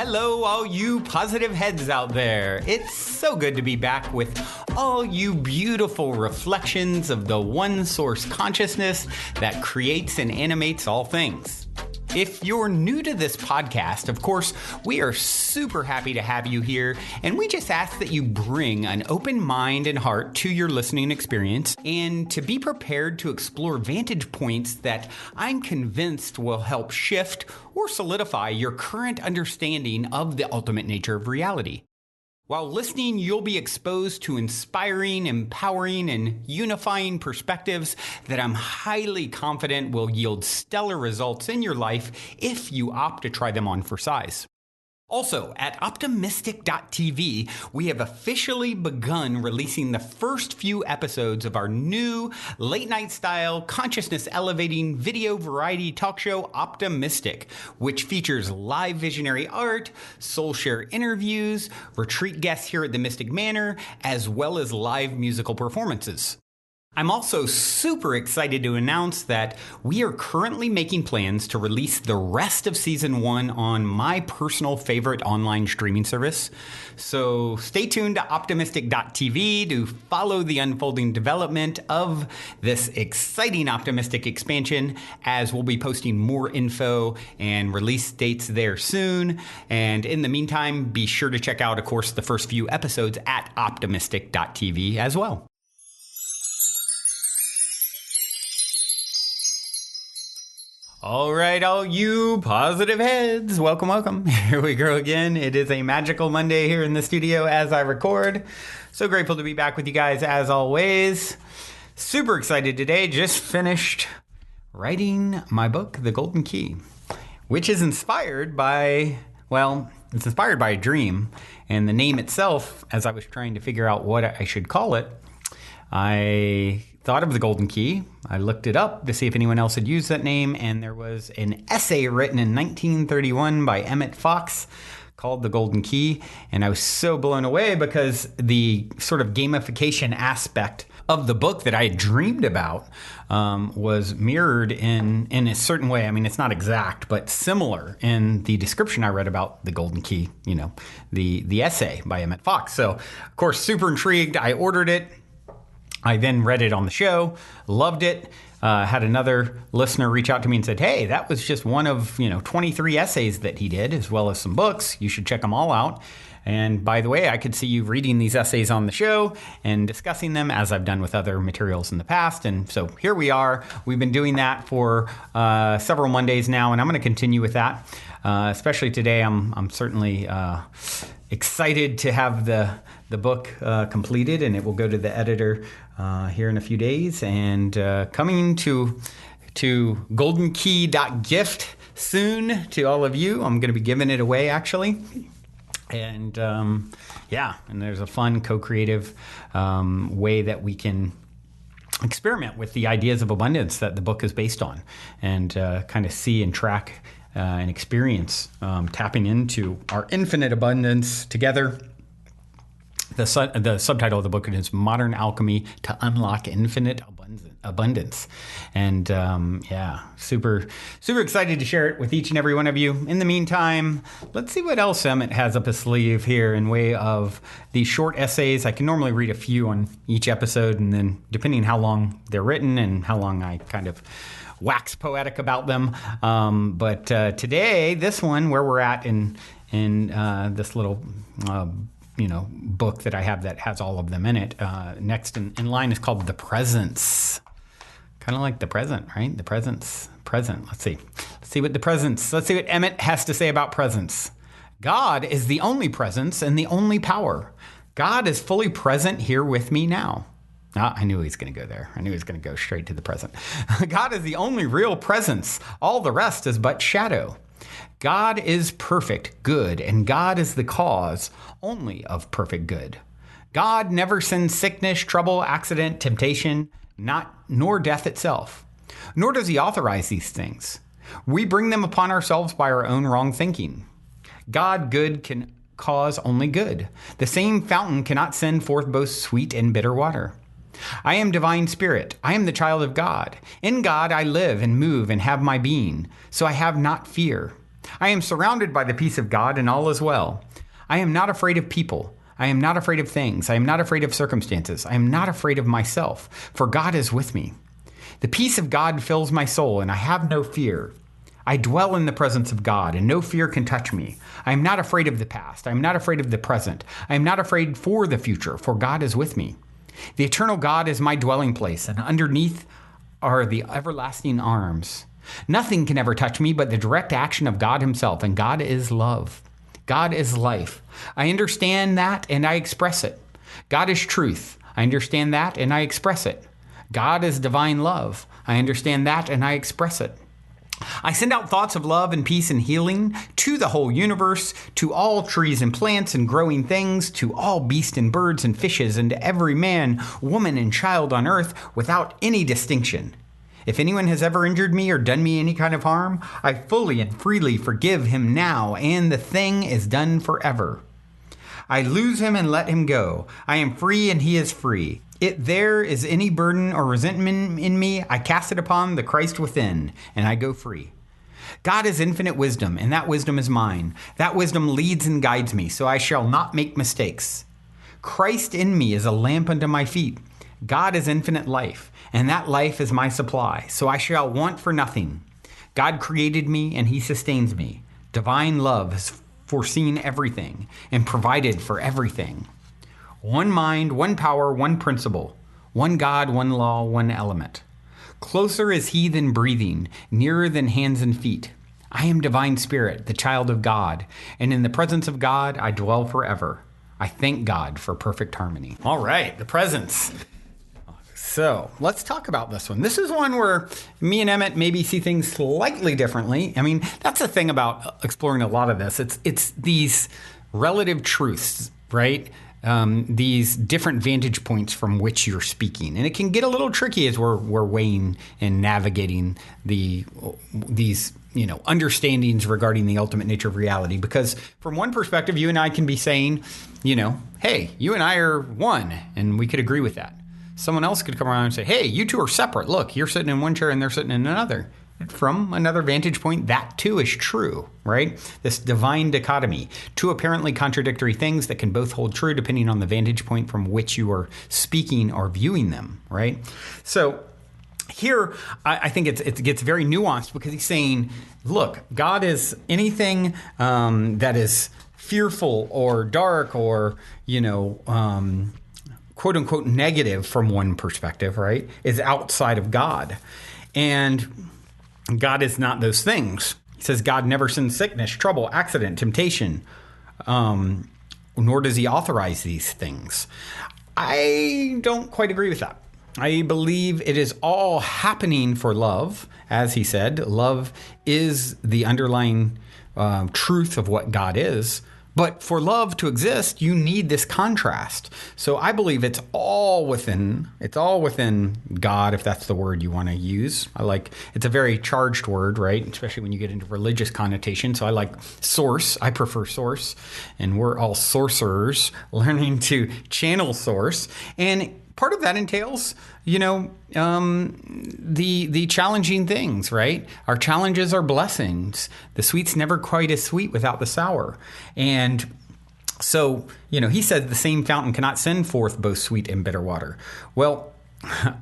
Hello, all you positive heads out there. It's so good to be back with all you beautiful reflections of the one source consciousness that creates and animates all things. If you're new to this podcast, of course, we are super happy to have you here, and we just ask that you bring an open mind and heart to your listening experience and to be prepared to explore vantage points that I'm convinced will help shift or solidify your current understanding of the ultimate nature of reality. While listening, you'll be exposed to inspiring, empowering, and unifying perspectives that I'm highly confident will yield stellar results in your life if you opt to try them on for size. Also, at optimistic.tv, we have officially begun releasing the first few episodes of our new late-night style, consciousness-elevating video variety talk show, Optimistic, which features live visionary art, soul share interviews, retreat guests here at the Mystic Manor, as well as live musical performances. I'm also super excited to announce that we are currently making plans to release the rest of Season 1 on my personal favorite online streaming service. So stay tuned to optimistic.tv to follow the unfolding development of this exciting Optimistic expansion, as we'll be posting more info and release dates there soon. And in the meantime, be sure to check out, of course, the first few episodes at optimistic.tv as well. All right, all you positive heads, welcome. Here we go again. It is a magical Monday here in the studio as I record. So grateful to be back with you guys as always. Super excited today. Just finished writing my book, The Golden Key, which is inspired by, it's inspired by a dream. And the name itself, as I was trying to figure out what I should call it, I thought of the Golden Key. I looked it up to see if anyone else had used that name, and there was an essay written in 1931 by Emmet Fox called The Golden Key, and I was so blown away because the sort of gamification aspect of the book that I had dreamed about was mirrored in a certain way. I mean, it's not exact, but similar in the description I read about The Golden Key, the essay by Emmet Fox. So, of course, super intrigued. I ordered it. I then read it on the show, loved it, had another listener reach out to me and said, hey, that was just one of 23 essays that he did, as well as some books. You should check them all out. And by the way, I could see you reading these essays on the show and discussing them as I've done with other materials in the past. And so here we are. We've been doing that for several Mondays now, and I'm going to continue with that. Especially today, I'm certainly excited to have the book completed, and it will go to the editor here in a few days. And coming to goldenkey.gift soon to all of you. I'm going to be giving it away, actually. And and there's a fun co-creative way that we can experiment with the ideas of abundance that the book is based on, and kind of see and track and experience tapping into our infinite abundance together. The subtitle of the book is Modern Alchemy to Unlock Infinite Abundance. And super excited to share it with each and every one of you. In the meantime, let's see what else Emmet has up his sleeve here in way of these short essays. I can normally read a few on each episode, and then depending how long they're written and how long I kind of wax poetic about them. But today, this one, where we're at in this little book that I have that has all of them in it. Next in line is called The Presence. Kind of like the present, right? The presence, present. Let's see what Emmet has to say about presence. God is the only presence and the only power. God is fully present here with me now. I knew he was going to go there. I knew he was going to go straight to the present. God is the only real presence. All the rest is but shadow. God is perfect good, and God is the cause only of perfect good. God never sends sickness, trouble, accident, temptation, nor death itself. Nor does he authorize these things. We bring them upon ourselves by our own wrong thinking. God good can cause only good. The same fountain cannot send forth both sweet and bitter water. I am divine spirit. I am the child of God. In God I live and move and have my being, so I have not fear. I am surrounded by the peace of God, and all is well. I am not afraid of people. I am not afraid of things. I am not afraid of circumstances. I am not afraid of myself, for God is with me. The peace of God fills my soul, and I have no fear. I dwell in the presence of God, and no fear can touch me. I am not afraid of the past. I am not afraid of the present. I am not afraid for the future, for God is with me. The eternal God is my dwelling place, and underneath are the everlasting arms. Nothing can ever touch me but the direct action of God himself, and God is love. God is life. I understand that, and I express it. God is truth. I understand that, and I express it. God is divine love. I understand that, and I express it. I send out thoughts of love and peace and healing to the whole universe, to all trees and plants and growing things, to all beasts and birds and fishes, and to every man, woman, and child on earth without any distinction. If anyone has ever injured me or done me any kind of harm, I fully and freely forgive him now, and the thing is done forever. I lose him and let him go. I am free and he is free. If there is any burden or resentment in me, I cast it upon the Christ within, and I go free. God is infinite wisdom, and that wisdom is mine. That wisdom leads and guides me, so I shall not make mistakes. Christ in me is a lamp unto my feet. God is infinite life, and that life is my supply, so I shall want for nothing. God created me, and he sustains me. Divine love has foreseen everything and provided for everything. One mind, one power, one principle. One God, one law, one element. Closer is he than breathing, nearer than hands and feet. I am divine spirit, the child of God, and in the presence of God I dwell forever. I thank God for perfect harmony. All right, the presence. So let's talk about this one. This is one where me and Emmet maybe see things slightly differently. I mean, that's the thing about exploring a lot of this. It's these relative truths, right? These different vantage points from which you're speaking. And it can get a little tricky as we're weighing and navigating these understandings regarding the ultimate nature of reality. Because from one perspective, you and I can be saying, hey, you and I are one, and we could agree with that. Someone else could come around and say, hey, you two are separate. Look, you're sitting in one chair and they're sitting in another. From another vantage point, that too is true, right? This divine dichotomy, two apparently contradictory things that can both hold true depending on the vantage point from which you are speaking or viewing them, right? So here, I think it gets very nuanced because he's saying, look, God is anything that is fearful or dark or, quote unquote negative from one perspective, right, is outside of God. And God is not those things. He says God never sends sickness, trouble, accident, temptation, nor does he authorize these things. I don't quite agree with that. I believe it is all happening for love. As he said, love is the underlying truth of what God is. But for love to exist, you need this contrast. So I believe it's all within God, if that's the word you want to use. It's a very charged word, right? Especially when you get into religious connotation. So I like source. I prefer source. And we're all sorcerers learning to channel source. And part of that entails, the challenging things, right? Our challenges are blessings. The sweet's never quite as sweet without the sour. And so, he said the same fountain cannot send forth both sweet and bitter water. Well,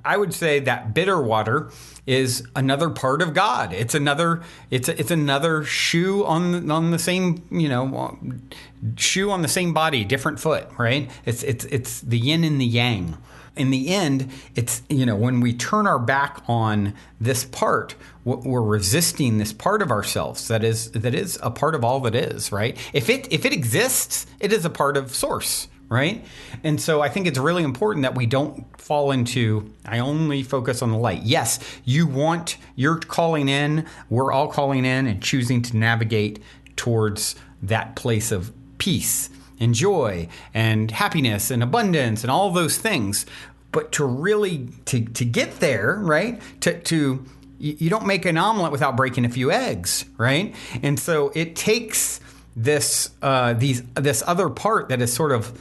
I would say that bitter water is another part of God. It's another shoe on the same, shoe on the same body, different foot, right? It's the yin and the yang. In the end, it's, when we turn our back on this part, we're resisting this part of ourselves that is a part of all that is, right? If it exists, it is a part of source, right? And so I think it's really important that we don't fall into, I only focus on the light. Yes, you're calling in, we're all calling in and choosing to navigate towards that place of peace and joy and happiness and abundance and all those things. But to really, to get there, right, you don't make an omelet without breaking a few eggs, right? And so it takes this other part that is sort of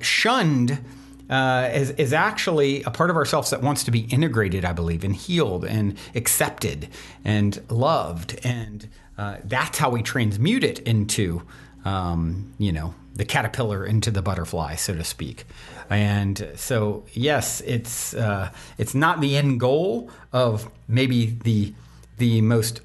shunned is actually a part of ourselves that wants to be integrated, I believe, and healed and accepted and loved. And that's how we transmute it into, the caterpillar into the butterfly, so to speak. And so, yes, it's not the end goal of maybe the most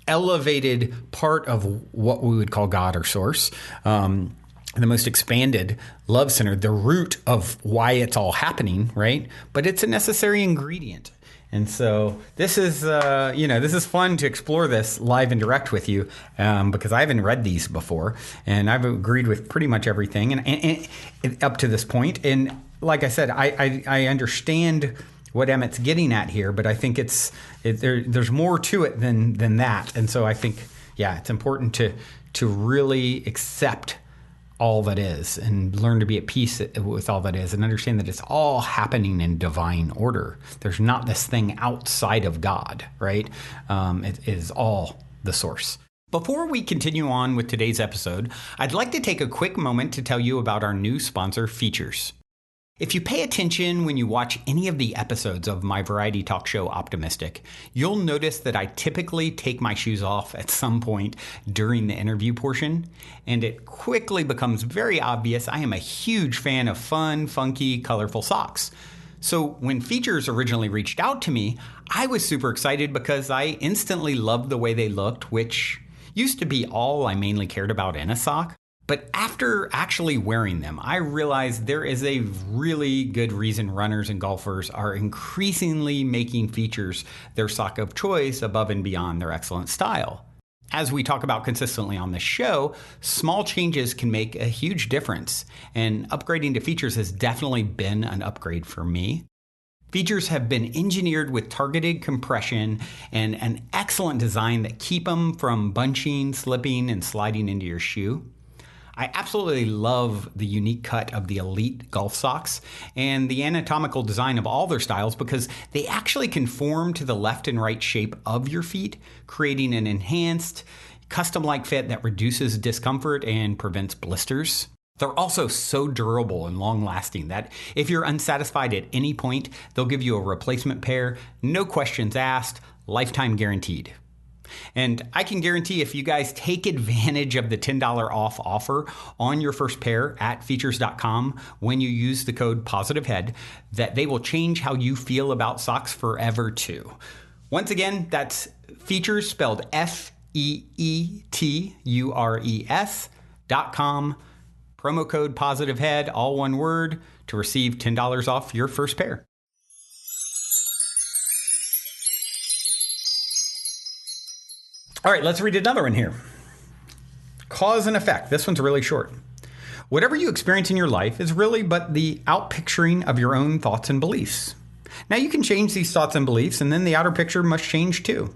elevated part of what we would call God or source, the most expanded love center, the root of why it's all happening, right? But it's a necessary ingredient. And so this is, this is fun to explore this live and direct with you because I haven't read these before, and I've agreed with pretty much everything and up to this point. And like I said, I understand what Emmet's getting at here, but I think there's more to it than that. And so I think, it's important to really accept all that is and learn to be at peace with all that is and understand that it's all happening in divine order. There's not this thing outside of God, right? It is all the source. Before we continue on with today's episode, I'd like to take a quick moment to tell you about our new sponsor, Features. If you pay attention when you watch any of the episodes of my variety talk show, Optimistic, you'll notice that I typically take my shoes off at some point during the interview portion, and it quickly becomes very obvious I am a huge fan of fun, funky, colorful socks. So when Features originally reached out to me, I was super excited because I instantly loved the way they looked, which used to be all I mainly cared about in a sock. But after actually wearing them, I realized there is a really good reason runners and golfers are increasingly making Features their sock of choice above and beyond their excellent style. As we talk about consistently on this show, small changes can make a huge difference, and upgrading to Features has definitely been an upgrade for me. Features have been engineered with targeted compression and an excellent design that keep them from bunching, slipping, and sliding into your shoe. I absolutely love the unique cut of the Elite golf socks and the anatomical design of all their styles because they actually conform to the left and right shape of your feet, creating an enhanced, custom-like fit that reduces discomfort and prevents blisters. They're also so durable and long-lasting that if you're unsatisfied at any point, they'll give you a replacement pair, no questions asked, lifetime guaranteed. And I can guarantee if you guys take advantage of the $10 off offer on your first pair at features.com when you use the code POSITIVEHEAD, that they will change how you feel about socks forever too. Once again, that's Features spelled FEETURES.com. Promo code POSITIVEHEAD, all one word, to receive $10 off your first pair. All right, let's read another one here. Cause and effect. This one's really short. Whatever you experience in your life is really but the outpicturing of your own thoughts and beliefs. Now you can change these thoughts and beliefs, and then the outer picture must change too.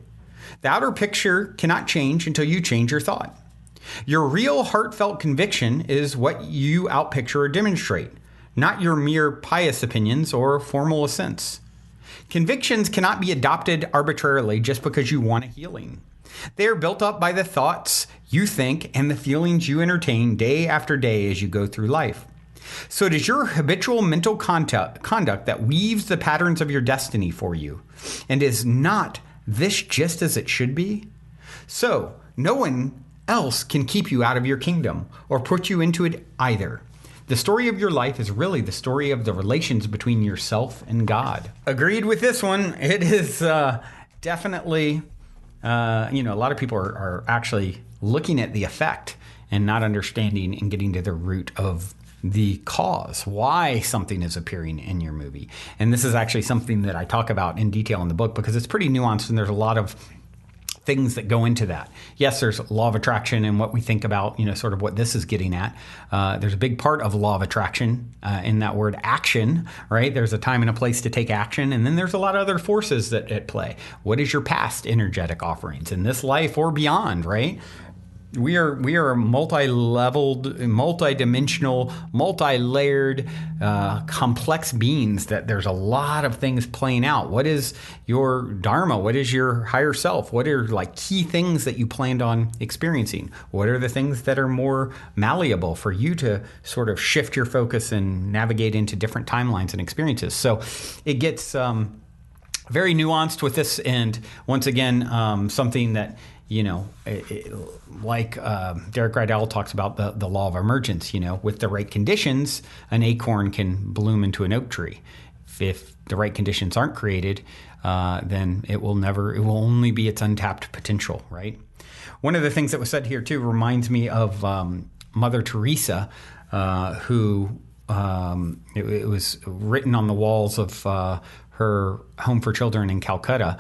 The outer picture cannot change until you change your thought. Your real heartfelt conviction is what you outpicture or demonstrate, not your mere pious opinions or formal assents. Convictions cannot be adopted arbitrarily just because you want a healing. They are built up by the thoughts you think and the feelings you entertain day after day as you go through life. So it is your habitual mental conduct that weaves the patterns of your destiny for you. And is not this just as it should be? So no one else can keep you out of your kingdom or put you into it either. The story of your life is really the story of the relations between yourself and God. Agreed with this one. It is definitely... a lot of people are actually looking at the effect and not understanding and getting to the root of the cause, why something is appearing in your movie. And this is actually something that I talk about in detail in the book because it's pretty nuanced and there's a lot of things that go into that. Yes, there's law of attraction and what we think about, sort of what this is getting at. There's a big part of law of attraction in that word action, right? There's a time and a place to take action. And then there's a lot of other forces that at play. What is your past energetic offerings in this life or beyond, right? We are multi-leveled, multi-dimensional, multi-layered, complex beings that there's a lot of things playing out. What is your dharma? What is your higher self? What are like key things that you planned on experiencing? What are the things that are more malleable for you to sort of shift your focus and navigate into different timelines and experiences? So it gets very nuanced with this. And once again, something that, like Derek Rydell talks about the law of emergence, with the right conditions, an acorn can bloom into an oak tree. If the right conditions aren't created, then it will only be its untapped potential, right? One of the things that was said here too reminds me of Mother Teresa, who it was written on the walls of her home for children in Calcutta.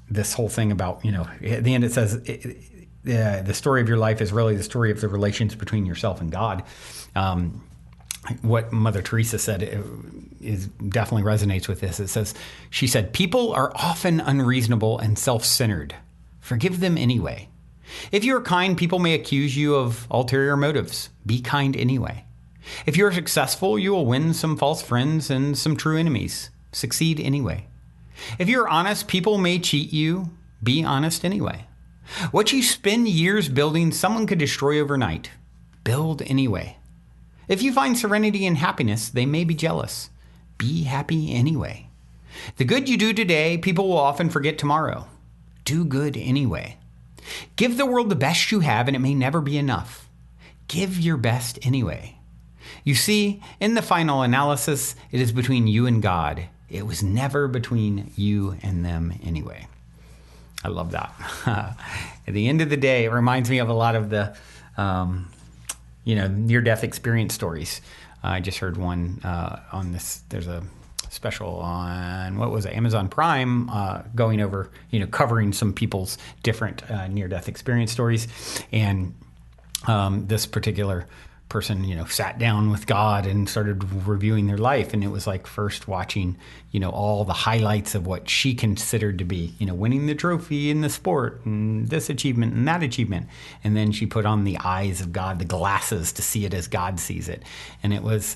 This whole thing about, at the end it says, the story of your life is really the story of the relations between yourself and God. What Mother Teresa said is definitely resonates with this. She said, people are often unreasonable and self-centered. Forgive them anyway. If you are kind, people may accuse you of ulterior motives. Be kind anyway. If you are successful, you will win some false friends and some true enemies. Succeed anyway. If you're honest, people may cheat you. Be honest anyway. What you spend years building, someone could destroy overnight. Build anyway. If you find serenity and happiness, they may be jealous. Be happy anyway. The good you do today, people will often forget tomorrow. Do good anyway. Give the world the best you have, and it may never be enough. Give your best anyway. You see, in the final analysis, it is between you and God. It was never between you and them anyway. I love that. At the end of the day, it reminds me of a lot of the, near-death experience stories. I just heard one on this. There's a special on, Amazon Prime, going over, covering some people's different near-death experience stories. And this particular person, sat down with God and started reviewing their life. And it was like first watching, all the highlights of what she considered to be, winning the trophy in the sport and this achievement and that achievement. And then she put on the eyes of God, the glasses, to see it as God sees it. And it was,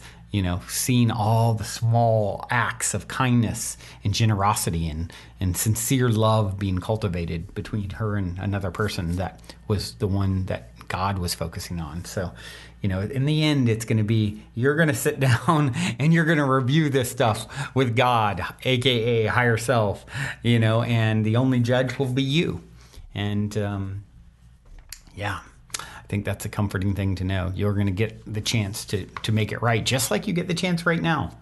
seeing all the small acts of kindness and generosity and sincere love being cultivated between her and another person that was the one that God was focusing on. So, in the end, it's going to be, you're going to sit down and you're going to review this stuff with God, AKA higher self, and the only judge will be you. And I think that's a comforting thing to know. You're going to get the chance to make it right, just like you get the chance right now.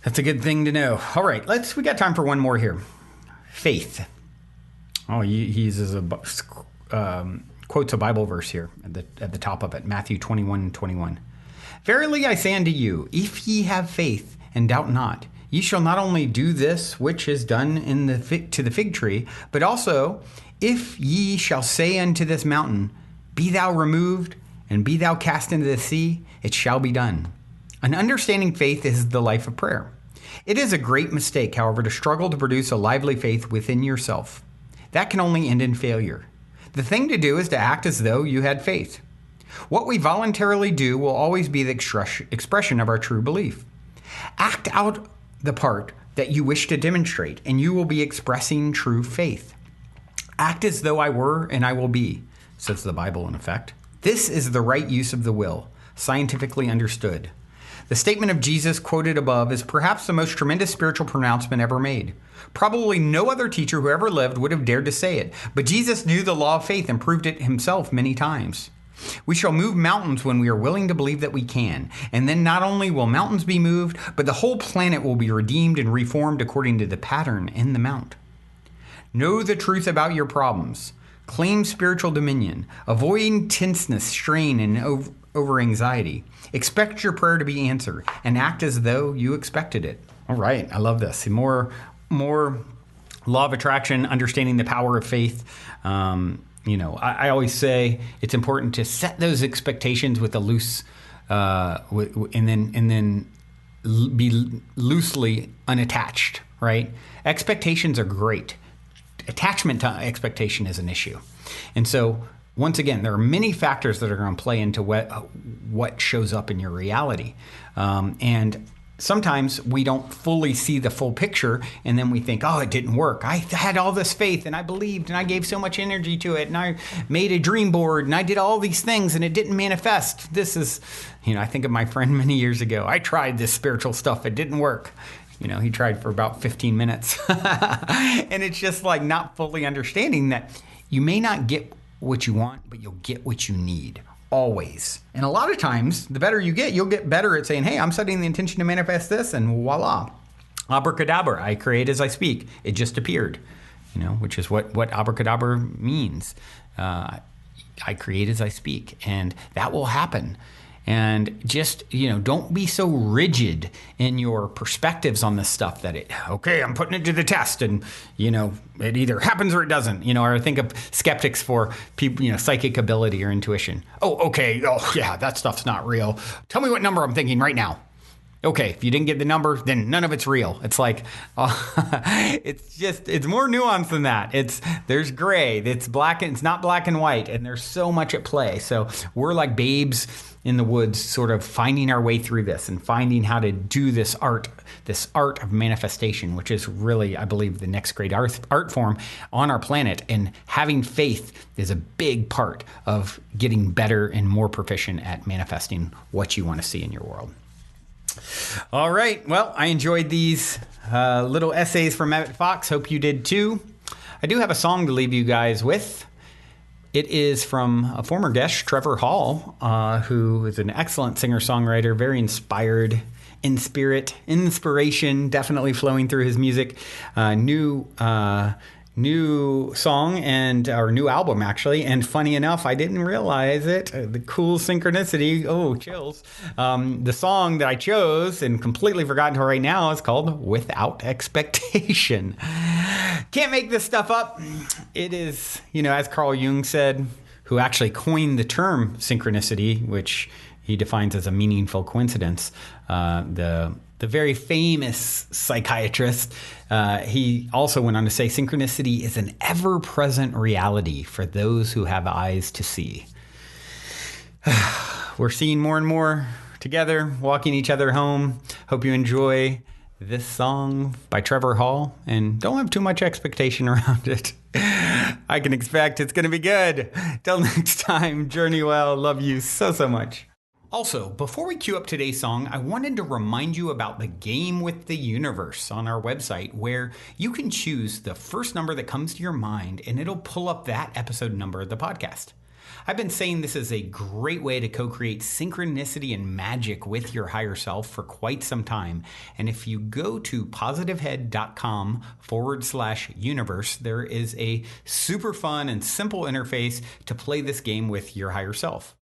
That's a good thing to know. All right, we got time for one more here. Faith. Oh, he uses quotes a Bible verse here at the top of it, Matthew 21:21. Verily I say unto you, if ye have faith and doubt not, ye shall not only do this which is done to the fig tree, but also if ye shall say unto this mountain, be thou removed and be thou cast into the sea, it shall be done. An understanding faith is the life of prayer. It is a great mistake, however, to struggle to produce a lively faith within yourself. That can only end in failure. The thing to do is to act as though you had faith. What we voluntarily do will always be the expression of our true belief. Act out the part that you wish to demonstrate, and you will be expressing true faith. Act as though I were and I will be, says the Bible in effect. This is the right use of the will, scientifically understood. The statement of Jesus quoted above is perhaps the most tremendous spiritual pronouncement ever made. Probably no other teacher who ever lived would have dared to say it, but Jesus knew the law of faith and proved it himself many times. We shall move mountains when we are willing to believe that we can, and then not only will mountains be moved, but the whole planet will be redeemed and reformed according to the pattern in the mount. Know the truth about your problems. Claim spiritual dominion. Avoid tenseness, strain, and over anxiety. Expect your prayer to be answered and act as though you expected it. All right, I love this. More law of attraction, understanding the power of faith. I always say it's important to set those expectations with a loose, and then be loosely unattached. Right? Expectations are great. attachment to expectation is an issue. And so, once again, there are many factors that are going to play into what shows up in your reality. And sometimes we don't fully see the full picture, and then we think, oh, it didn't work. I had all this faith, and I believed, and I gave so much energy to it, and I made a dream board, and I did all these things, and it didn't manifest. This is, I think of my friend many years ago. I tried this spiritual stuff. It didn't work. He tried for about 15 minutes. And it's just like not fully understanding that you may not get what you want, but you'll get what you need. Always. And a lot of times, the better you get, you'll get better at saying, hey, I'm setting the intention to manifest this, and voila. Abracadabra, I create as I speak. It just appeared, which is what abracadabra means. I create as I speak, and that will happen. And just, don't be so rigid in your perspectives on this stuff that I'm putting it to the test, and, it either happens or it doesn't, or I think of skeptics for people, psychic ability or intuition. Oh, okay. Oh, yeah, that stuff's not real. Tell me what number I'm thinking right now. Okay, if you didn't get the number, then none of it's real. It's like, it's more nuanced than that. There's gray, it's not black and white, and there's so much at play. So we're like babes in the woods, sort of finding our way through this and finding how to do this art of manifestation, which is really, I believe, the next great art form on our planet. And having faith is a big part of getting better and more proficient at manifesting what you want to see in your world. All right. Well, I enjoyed these little essays from Emmet Fox. Hope you did too. I do have a song to leave you guys with. It is from a former guest, Trevor Hall, who is an excellent singer-songwriter, very inspired in spirit, inspiration definitely flowing through his music. New song or new album, actually. And funny enough, I didn't realize it. The cool synchronicity. Oh, chills. The song that I chose and completely forgotten to right now is called Without Expectation. Can't make this stuff up. It is, as Carl Jung said, who actually coined the term synchronicity, which he defines as a meaningful coincidence. The very famous psychiatrist, he also went on to say, synchronicity is an ever-present reality for those who have eyes to see. We're seeing more and more together, walking each other home. Hope you enjoy this song by Trevor Hall, and don't have too much expectation around it. I can expect it's going to be good. Till next time, journey well. Love you so much. Also, before we cue up today's song, I wanted to remind you about the game with the universe on our website, where you can choose the first number that comes to your mind, and it'll pull up that episode number of the podcast. I've been saying this is a great way to co-create synchronicity and magic with your higher self for quite some time. And if you go to positivehead.com/universe, there is a super fun and simple interface to play this game with your higher self.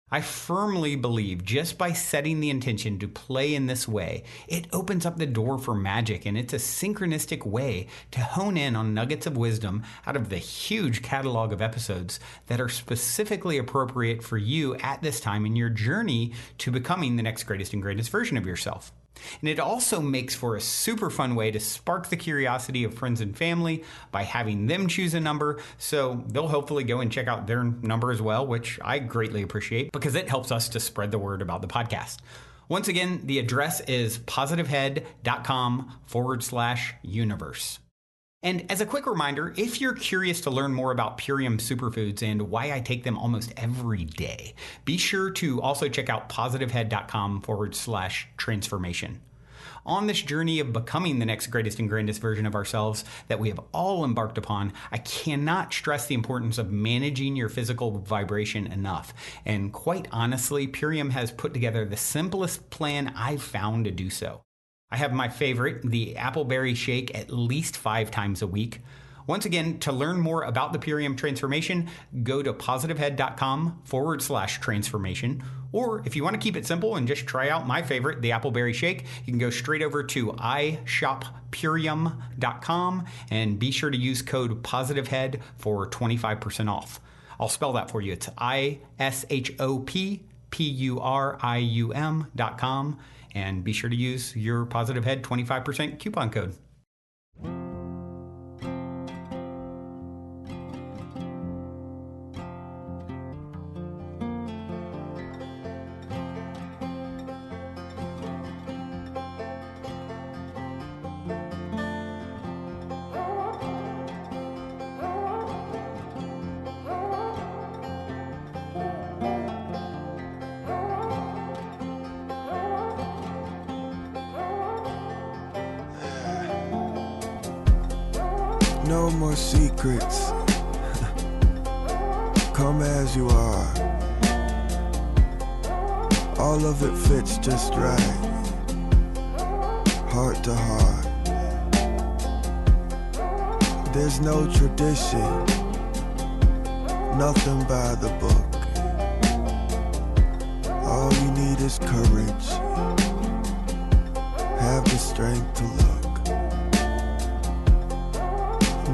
I firmly believe just by setting the intention to play in this way, it opens up the door for magic, and it's a synchronistic way to hone in on nuggets of wisdom out of the huge catalog of episodes that are specifically appropriate for you at this time in your journey to becoming the next greatest and greatest version of yourself. And it also makes for a super fun way to spark the curiosity of friends and family by having them choose a number, so they'll hopefully go and check out their number as well, which I greatly appreciate because it helps us to spread the word about the podcast. Once again, the address is positivehead.com/universe. And as a quick reminder, if you're curious to learn more about Purium superfoods and why I take them almost every day, be sure to also check out positivehead.com/transformation. On this journey of becoming the next greatest and grandest version of ourselves that we have all embarked upon, I cannot stress the importance of managing your physical vibration enough. And quite honestly, Purium has put together the simplest plan I've found to do so. I have my favorite, the appleberry shake, at least 5 times a week. Once again, to learn more about the Purium transformation, go to positivehead.com/transformation. Or if you want to keep it simple and just try out my favorite, the appleberry shake, you can go straight over to ishoppurium.com and be sure to use code positivehead for 25% off. I'll spell that for you. It's ishoppurium.com. And be sure to use your Positive Head 25% coupon code. no more secrets. Come as you are. All of it fits just right, heart to heart. There's no tradition, nothing by the book. All you need is courage, have the strength to look.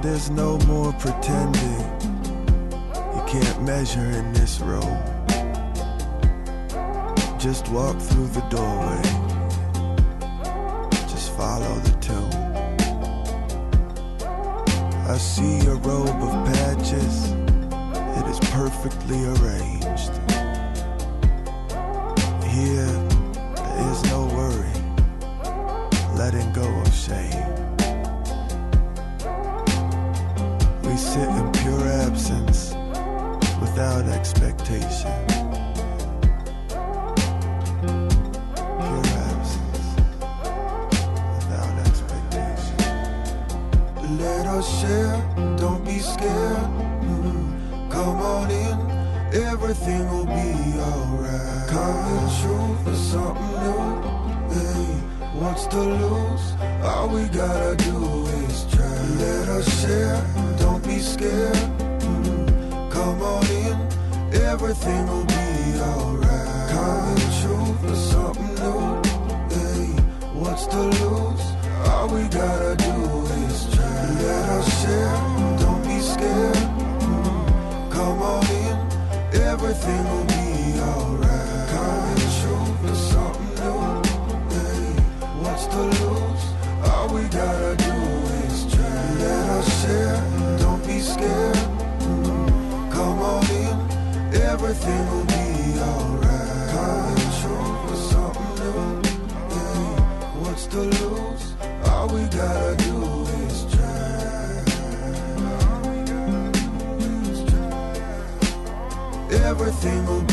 There's no more pretending, you can't measure in this room. Just walk through the doorway, just follow the tune. I see a robe of patches, it is perfectly arranged. Here, there is no worry, letting go of shame. We sit in pure absence, without expectation. Pure absence, without expectation. Let us share, don't be scared. Come on in, everything will be alright. Coming true for something new. Hey, what's to lose? All we gotta do is try. Let us share, don't be scared. Come on in, everything will be alright. Coming true for something new. Hey, what's to lose? All we gotta do is try. Let us share, don't be scared. Come on in, everything will be alright. Coming true for something new. Hey, what's to lose? All we gotta do is try. Let us share, don't be scared. Come on in, everything will be alright. Coming true for something new. Hey, what's to lose? All we gotta do is try. Everything will be